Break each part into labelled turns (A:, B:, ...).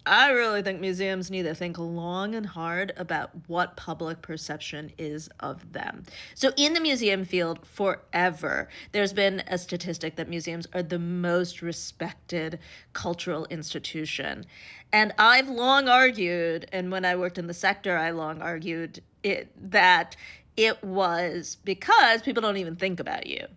A: I really think museums need to think long and hard about what public perception is of them. So, in the museum field, forever, there's been a statistic that museums are the most respected cultural institution. And I've long argued, and when I worked in the sector, I long argued that it was because people don't even think about you.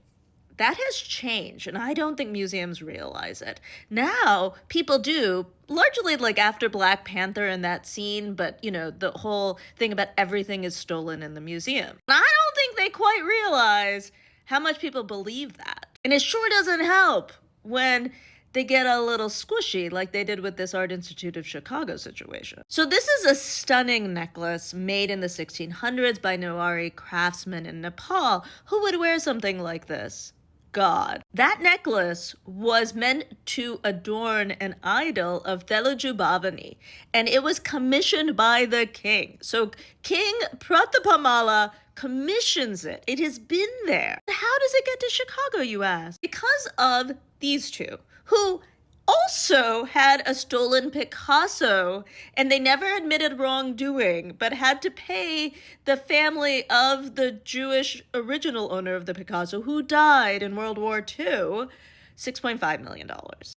A: That has changed, and I don't think museums realize it. Now, people do, largely like after Black Panther and that scene, but the whole thing about everything is stolen in the museum. I don't think they quite realize how much people believe that. And it sure doesn't help when they get a little squishy like they did with this Art Institute of Chicago situation. So this is a stunning necklace made in the 1600s by Newari craftsmen in Nepal. Who would wear something like this? God. That necklace was meant to adorn an idol of Telugu Bhavani, and it was commissioned by the king. So King Pratapamala commissions it. It has been there. How does it get to Chicago, you ask? Because of these two, who also had a stolen Picasso, and they never admitted wrongdoing, but had to pay the family of the Jewish original owner of the Picasso, who died in World War II, $6.5 million.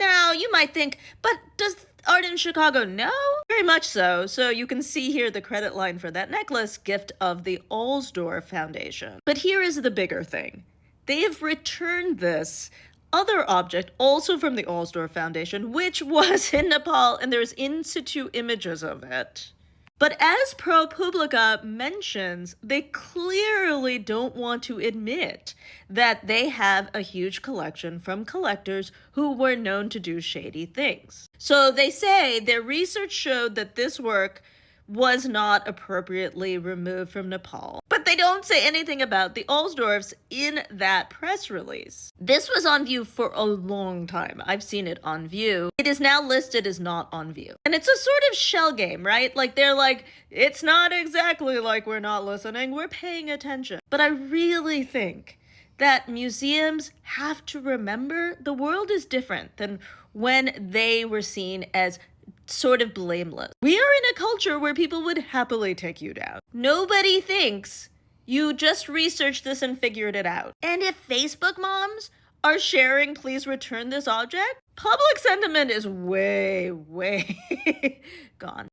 A: Now, you might think, but does Art in Chicago know? Very much so. So you can see here the credit line for that necklace, gift of the Alsdorf Foundation. But here is the bigger thing. They have returned this other object, also from the Alsdorf Foundation, which was in Nepal, and there's in situ images of it. But as ProPublica mentions, they clearly don't want to admit that they have a huge collection from collectors who were known to do shady things. So they say their research showed that this work was not appropriately removed from Nepal. But they don't say anything about the Alsdorfs in that press release. This was on View for a long time. I've seen it on View. It is now listed as not on View. And it's a sort of shell game, right? Like they're like, it's not exactly like we're not listening, we're paying attention. But I really think that museums have to remember the world is different than when they were seen as sort of blameless. We are in a culture where people would happily take you down. Nobody thinks you just researched this and figured it out. And if Facebook moms are sharing, please return this object, public sentiment is way, way gone.